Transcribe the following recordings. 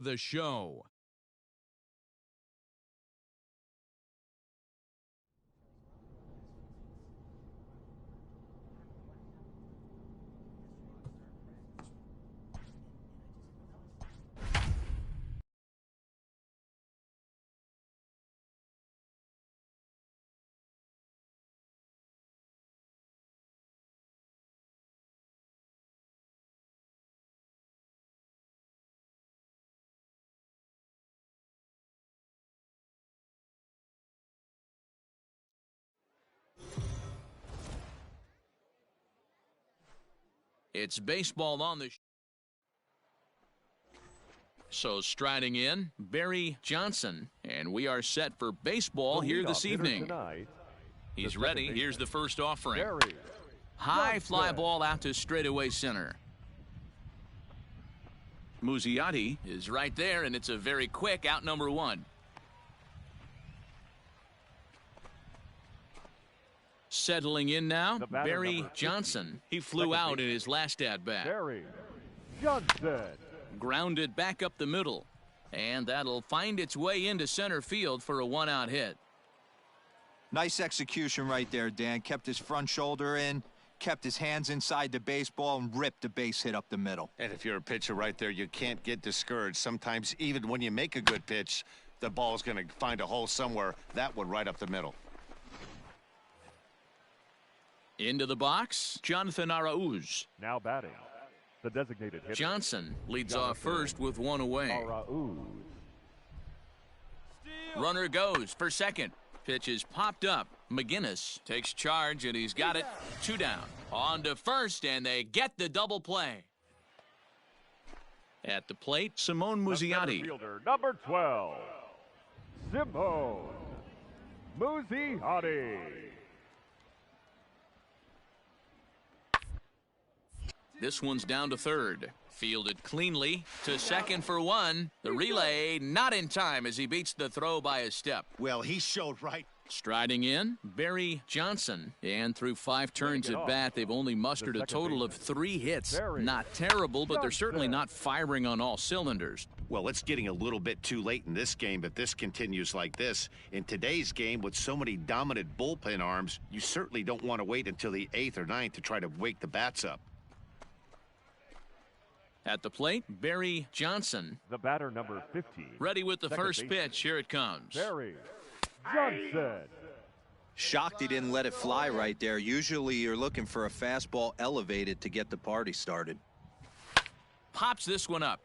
The Show. It's baseball on the So striding in, Barry Johnson, and we are set for baseball here this evening. He's ready. Here's the first offering. High fly ball out to straightaway center. Muziati is right there, and it's a very quick out number one. Settling in now, Barry Johnson. He flew out in his last at-bat. Barry Johnson. Grounded back up the middle, and that'll find its way into center field for a one-out hit. Nice execution right there, Dan. Kept his front shoulder in, kept his hands inside the baseball, and ripped a base hit up the middle. And if you're a pitcher right there, you can't get discouraged. Sometimes even when you make a good pitch, the ball's going to find a hole somewhere. That one right up the middle. Into the box, Jonathan Arauz. Now batting, the designated hitter. Johnson leads off first with one away. Arauz. Runner goes for second. Pitch is popped up. McGinnis takes charge, and he's got it. Two down. On to first, and they get the double play. At the plate, Simone Muziati. Fielder number 12, Simone Muziati. This one's down to third. Fielded cleanly to second for one. The relay not in time as he beats the throw by a step. Well, he showed right. Striding in, Barry Johnson. And through 5 turns at bat, they've only mustered a total of 3 hits. Not terrible, but they're certainly not firing on all cylinders. Well, it's getting a little bit too late in this game if this continues like this. In today's game, with so many dominant bullpen arms, you certainly don't want to wait until the 8th or 9th to try to wake the bats up. At the plate, Barry Johnson. The batter number 15. Ready with the first pitch. Here it comes. Barry Johnson. Shocked he didn't let it fly right there. Usually you're looking for a fastball elevated to get the party started. Pops this one up.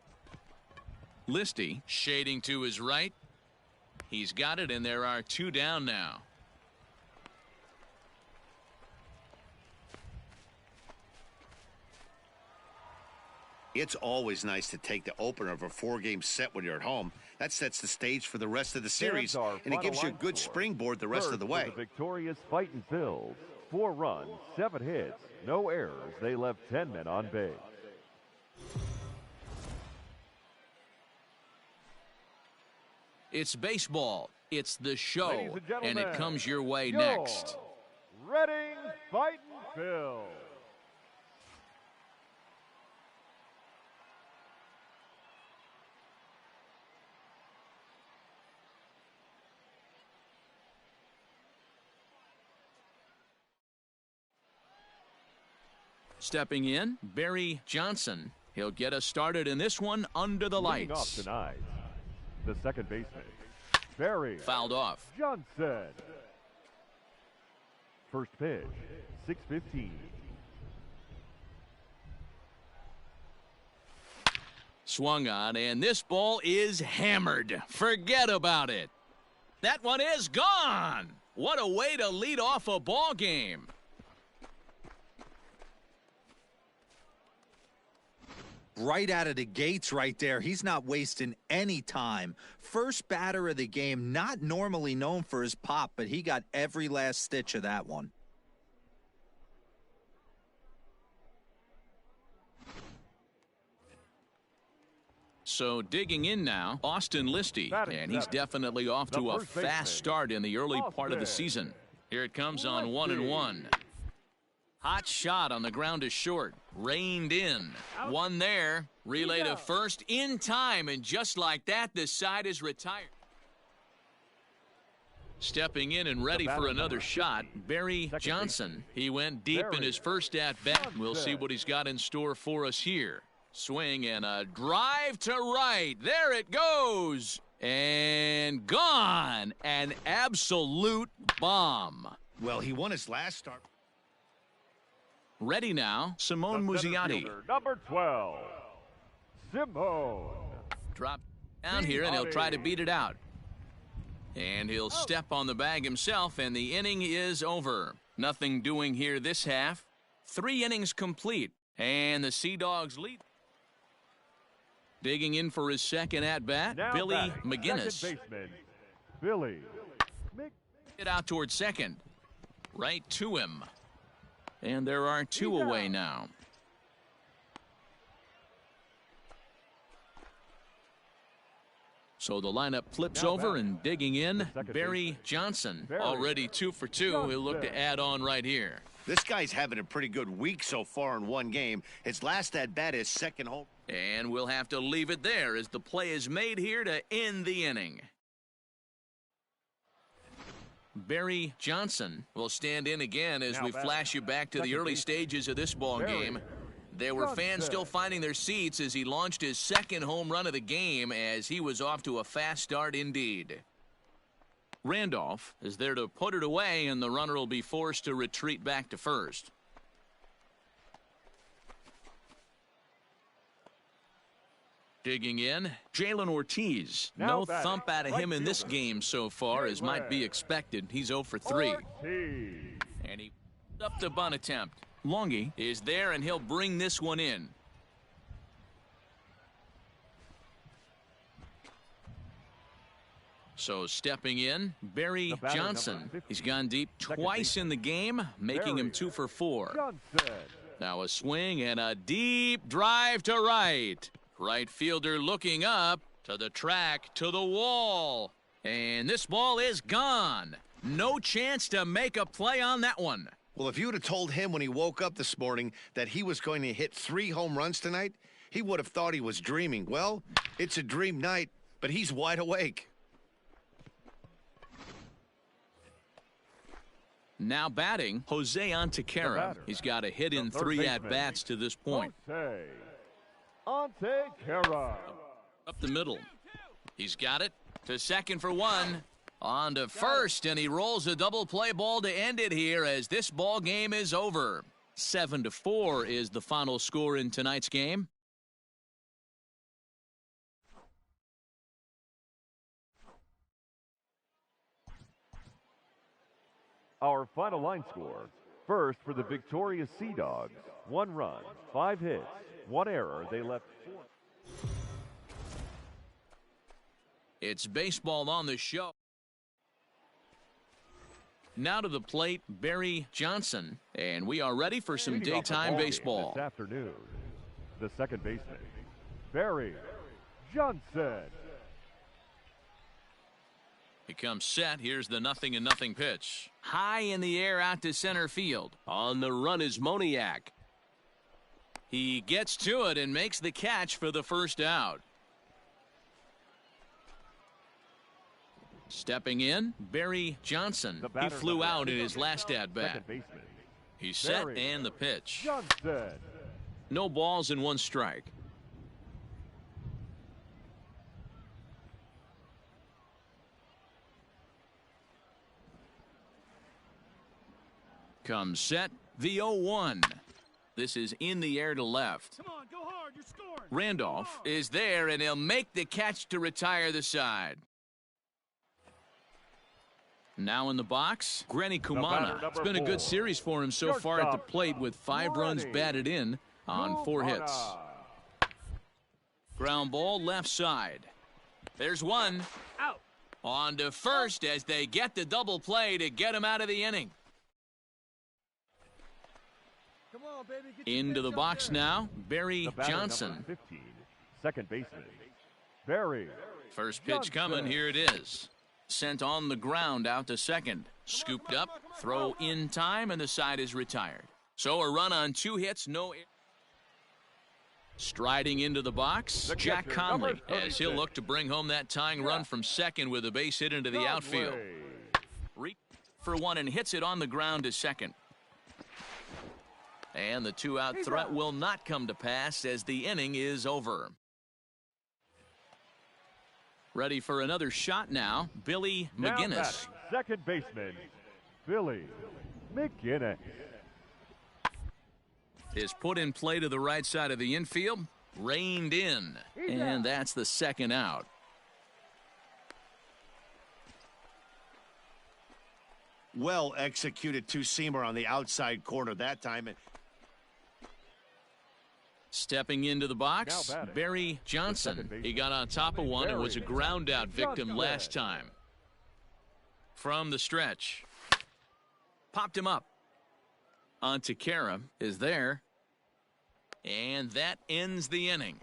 Listy shading to his right. He's got it, and there are 2 down now. It's always nice to take the opener of a 4-game set when you're at home. That sets the stage for the rest of the series, and it gives you a good springboard the rest of the way. The victorious Fightin' Phils. 4 runs, 7 hits, no errors. They left 10 men on base. It's baseball. It's the show, and it comes your way Your next. Reading Fightin' Phils. Stepping in, Barry Johnson. He'll get us started in this one under the Leading off lights. tonight, the second baseman, Barry Fouled off. Johnson. First pitch, 6:15. Swung on, and this ball is hammered. Forget about it. That one is gone. What a way to lead off a ball game. Right out of the gates right there. He's not wasting any time. First batter of the game, not normally known for his pop, but he got every last stitch of that one. So digging in now, Austin Listy, and he's definitely off to a fast start in the early part of the season. Here it comes on 1-1. Hot shot on the ground is short. Reined in. One there. Relay to first in time, and just like that, this side is retired. Stepping in and ready for another shot, Barry Johnson. He went deep in his first at-bat. We'll see what he's got in store for us here. Swing and a drive to right. There it goes. And gone. An absolute bomb. Well, he won his last start. Ready now, Simone Muzziotti. Number 12, Simone. Drop down here, and he'll try to beat it out. And he'll step on the bag himself, and the inning is over. Nothing doing here this half. 3 innings complete, and the Sea Dogs lead. Digging in for his second at-bat, Billy McGinnis. Billy. It out towards second. Right to him. And there are 2 away now. So the lineup flips over, and digging in, Barry Johnson. Already 2 for 2. He'll look to add on right here. This guy's having a pretty good week so far in one game. His last at-bat is second home. And we'll have to leave it there as the play is made here to end the inning. Barry Johnson will stand in again as we flash you back to the early stages of this ball game. There were fans still finding their seats as he launched his second home run of the game, as he was off to a fast start indeed. Randolph is there to put it away, and the runner will be forced to retreat back to first. Digging in, Jalen Ortiz. No thump out of him in this game so far, as might be expected. He's 0 for 3. And he up the bunt attempt. Longy is there, and he'll bring this one in. So stepping in, Barry Johnson. He's gone deep twice in the game, making him 2 for 4. Now a swing and a deep drive to right. Right fielder looking up to the track, to the wall. And this ball is gone. No chance to make a play on that one. Well, if you would have told him when he woke up this morning that he was going to hit 3 home runs tonight, he would have thought he was dreaming. Well, it's a dream night, but he's wide awake. Now batting, Jose Antequera. He's got a hit in 3 at-bats to this point. Antequera. Up the middle. He's got it to second for 1. On to first, and he rolls a double play ball to end it here as this ball game is over. 7-4 is the final score in tonight's game. Our final line score. First for the victorious Sea Dogs. 1 run, 5 hits, 1 error. They left 4. It's baseball on the show. Now to the plate, Barry Johnson, and we are ready for some daytime baseball. This afternoon, the second baseman, Barry Johnson. He comes set. Here's the 0-0 pitch. High in the air out to center field. On the run is Moniak. He gets to it and makes the catch for the first out. Stepping in, Barry Johnson. He flew out in his last at-bat. He's set and the pitch. Johnson. No balls and 1 strike. Comes set, the 0-1. This is in the air to left. Come on, go hard, you're scoring. Randolph is there, and he'll make the catch to retire the side. Now in the box, Granny Kumana. It's been a good series for him so far at the plate with 5 runs batted in on 4 hits. Ground ball left side. There's 1. Out. On to first as they get the double play to get him out of the inning. Come on, baby. Get Into the box now, Barry Johnson. 15, second baseman, Barry. First pitch coming, here it is. Sent on the ground out to second. Scooped up, throw in time, and the side is retired. So a run on 2 hits, no. Striding into the box, Jack Conley, as he'll look to bring home that tying run from second with a base hit into the outfield. For one and hits it on the ground to second. And the 2-out threat will not come to pass as the inning is over. Ready for another shot now, Billy McGinnis. Second baseman, Billy McGinnis. Is put in play to the right side of the infield, reined in, and that's the second out. Well executed two-seamer on the outside corner that time. Stepping into the box, Barry Johnson. He got on top of one and was a ground-out victim last time. From the stretch, popped him up. Onto Kara is there. And that ends the inning.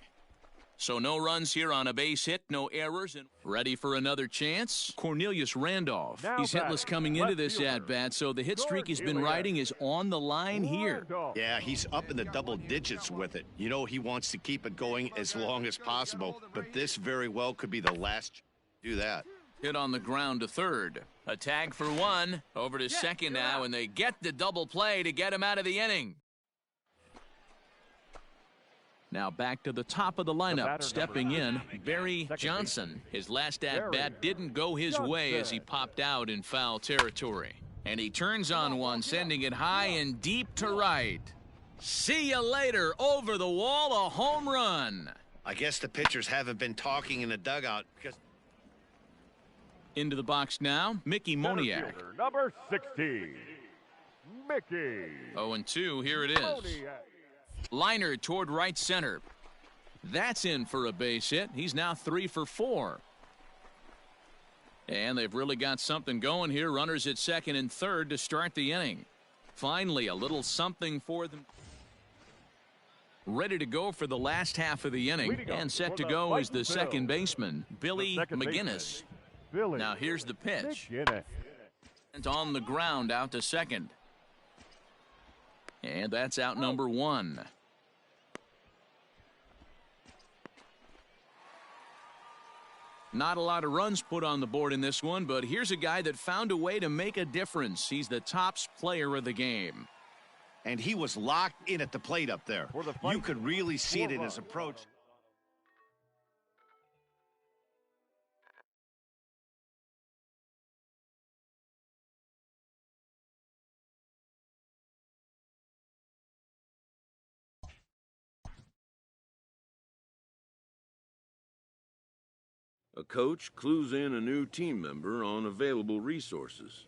So no runs here on a base hit, no errors. And ready for another chance, Cornelius Randolph. He's hitless coming into this at-bat, so the hit streak he's been riding is on the line here. Yeah, he's up in the double digits with it. You know he wants to keep it going as long as possible, but this very well could be the last to do that. Hit on the ground to third. A tag for one. Over to second now, and they get the double play to get him out of the inning. Now back to the top of the lineup. Stepping in, Barry Johnson. His last at-bat didn't go his way as he popped out in foul territory. And he turns on one, sending it high and deep to right. See you later. Over the wall, a home run. I guess the pitchers haven't been talking in the dugout because... Into the box now, Mickey Moniak. Number 16, Mickey. 0-2, here it is. Liner toward right center. That's in for a base hit. He's now 3 for 4. And they've really got something going here. Runners at second and third to start the inning. Finally, a little something for them. Ready to go for the last half of the inning. And set to go is the second baseman, Billy McGinnis. Now here's the pitch. And on the ground out to second. And that's out number 1. Not a lot of runs put on the board in this one, but here's a guy that found a way to make a difference. He's the tops player of the game. And he was locked in at the plate up there. You could really see it in his approach. A coach clues in a new team member on available resources.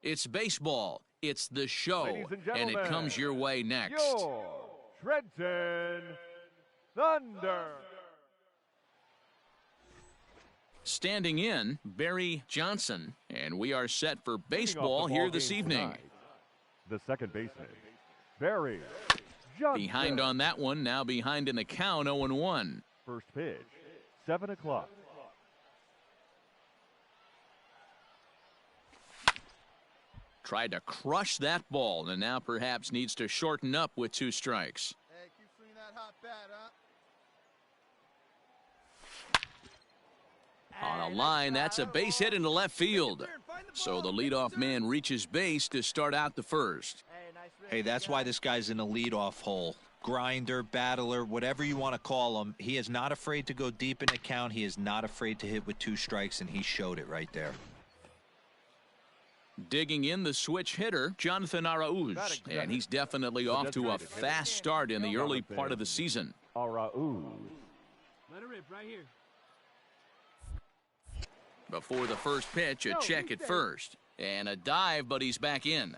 It's baseball. It's the show. And it comes your way next. Your Trenton Thunder. Standing in, Barry Johnson. And we are set for baseball here this evening. Tonight, the second baseman, Barry Johnson. Behind on that one, now behind in the count, 0-1. First pitch, 7 o'clock. Tried to crush that ball, and now perhaps needs to shorten up with 2 strikes. Hey, keep swinging that hot bat, huh? On a line, that's a base hit into left field. So the leadoff man reaches base to start out the first. Hey, that's why this guy's in the leadoff hole. Grinder, battler, whatever you want to call him. He is not afraid to go deep in the count. He is not afraid to hit with 2 strikes, and he showed it right there. Digging in the switch hitter, Jonathan Arauz. And he's definitely off to a fast start in the early part of the season. Arauz. Let it rip right here. Before the first pitch, a check at first. And a dive, but he's back in.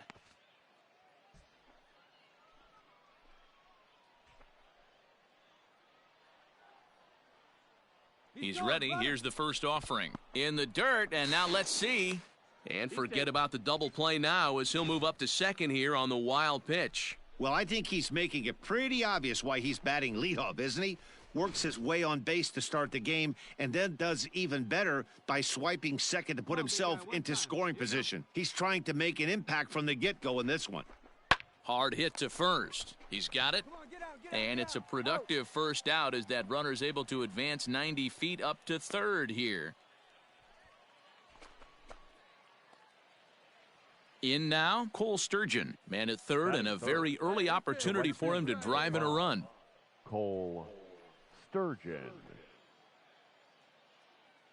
He's ready. Here's the first offering. In the dirt, and now let's see. And forget about the double play now as he'll move up to second here on the wild pitch. Well, I think he's making it pretty obvious why he's batting leadoff, isn't he? Works his way on base to start the game and then does even better by swiping second to put himself into scoring position. He's trying to make an impact from the get-go in this one. Hard hit to first. He's got it. And it's a productive first out as that runner's able to advance 90 feet up to third here. In now, Cole Sturgeon. Man at third, and a very early opportunity for him to drive in a run. Cole Sturgeon.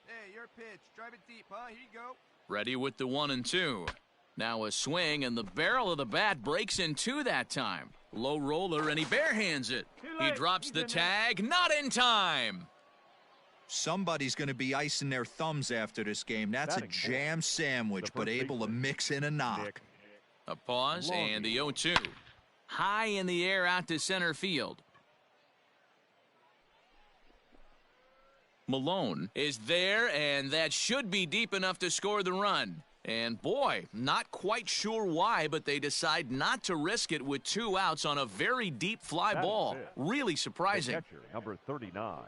Hey, your pitch. Drive it deep, huh? Here you go. Ready with the 1-2. Now a swing, and the barrel of the bat breaks in 2 that time. Low roller, and he barehands it. He drops the tag, not in time. Somebody's going to be icing their thumbs after this game. That's a jam sandwich, but able to mix in a knock. A pause, and the 0-2. High in the air out to center field. Malone is there, and that should be deep enough to score the run. And boy, not quite sure why, but they decide not to risk it with 2 outs on a very deep fly ball. Really surprising. The catcher, number 39,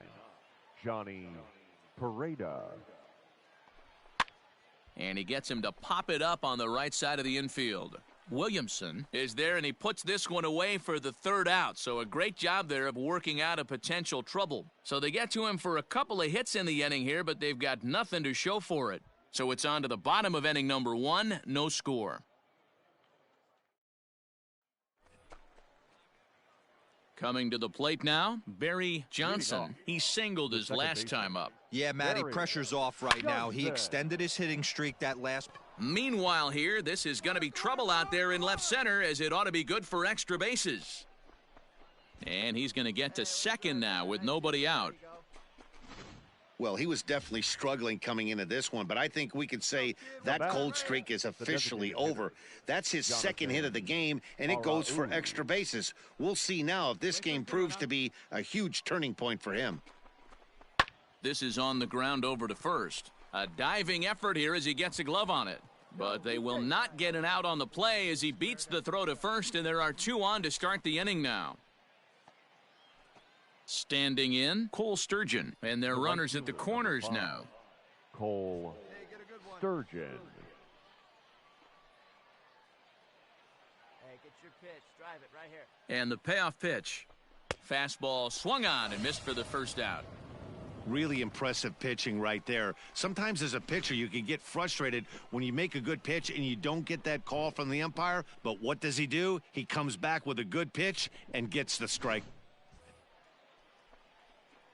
Johnny Pareda. And he gets him to pop it up on the right side of the infield. Williamson is there, and he puts this one away for the 3rd out. So a great job there of working out a potential trouble. So they get to him for a couple of hits in the inning here, but they've got nothing to show for it. So it's on to the bottom of inning number 1, no score. Coming to the plate now, Barry Johnson. He singled his last time up. Yeah, Matty, pressure's off right now. He extended his hitting streak that last. Meanwhile here, this is going to be trouble out there in left center, as it ought to be good for extra bases. And he's going to get to second now with nobody out. Well, he was definitely struggling coming into this one, but I think we could say that cold streak is officially over. That's his second hit of the game, and it goes for extra bases. We'll see now if this game proves to be a huge turning point for him. This is on the ground over to first. A diving effort here as he gets a glove on it. But they will not get an out on the play as he beats the throw to first, and there are 2 on to start the inning now. Standing in, Cole Sturgeon, and their runners at the corners now. Cole Sturgeon. Hey, get your pitch. Drive it right here. And the payoff pitch. Fastball swung on and missed for the first out. Really impressive pitching right there. Sometimes as a pitcher, you can get frustrated when you make a good pitch and you don't get that call from the umpire. But what does he do? He comes back with a good pitch and gets the strike.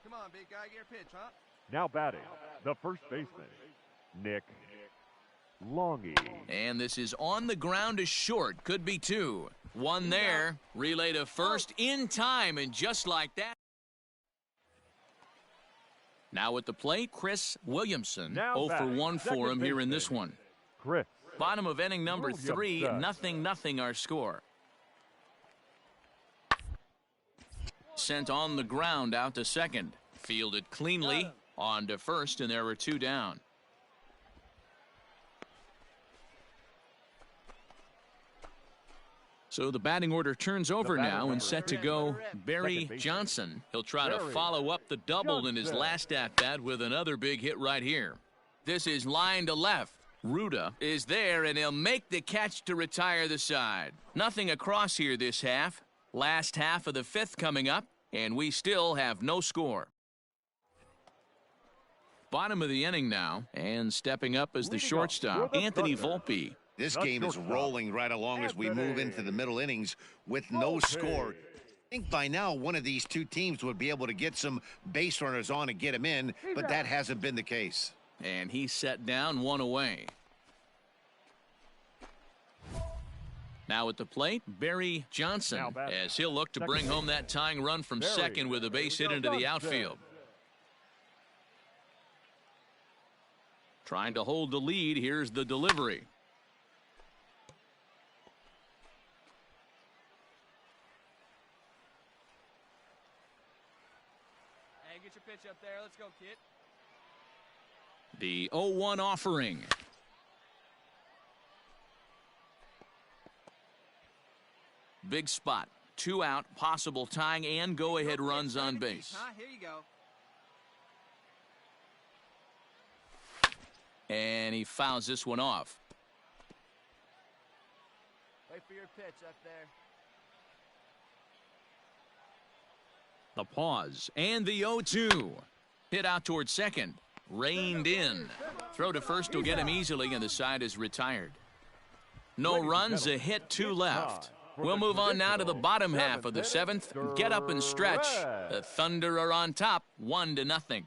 Come on, big guy, get your pitch, huh? Now batting, the first baseman, Nick Longy. And this is on the ground to short. Could be 2. 1 there. Relay to first in time, and just like that. Now at the plate, Chris Williamson. 0 for 1 for him here in this one. Chris Bottom of inning number 3, 0-0 our score. Sent on the ground out to second. Fielded cleanly on to first, and there were 2 down. So the batting order turns over now and set to go Barry Johnson. He'll try to follow up the double in his last at-bat with another big hit right here. This is line to left. Ruda is there, and he'll make the catch to retire the side. Nothing across here this half. Last half of the 5th coming up, and we still have no score. Bottom of the inning now, and stepping up as the shortstop, Anthony Volpe. This game is rolling right along as we move into the middle innings with no score. I think by now one of these 2 teams would be able to get some base runners on and get him in, but that hasn't been the case. And he's set down 1 away. Now at the plate, Barry Johnson, as he'll look to bring home that tying run from second with a base hit into the outfield. Trying to hold the lead. Here's the delivery. Hey, get your pitch up there. Let's go, kid. The 0-1 offering. Big spot. 2 out, possible tying and go-ahead runs on base. Here you go. And he fouls this one off. Wait for your pitch up there. The pause and the 0-2. Hit out towards second. Reined in. Throw to first will get him easily, and the side is retired. No runs, a hit, 2 left. We'll move on now to the bottom half of the 7th. Get up and stretch. The Thunder are on top, 1-0.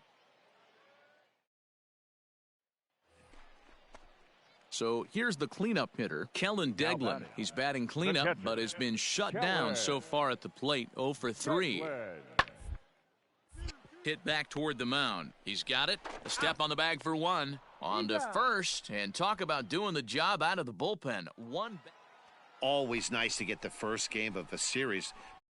So here's the cleanup hitter, Kellen Deglin. He's batting cleanup, but has been shut down so far at the plate, 0 for 3. Hit back toward the mound. He's got it. A step on the bag for 1. On to first, and talk about doing the job out of the bullpen. 1. Always nice to get the first game of a series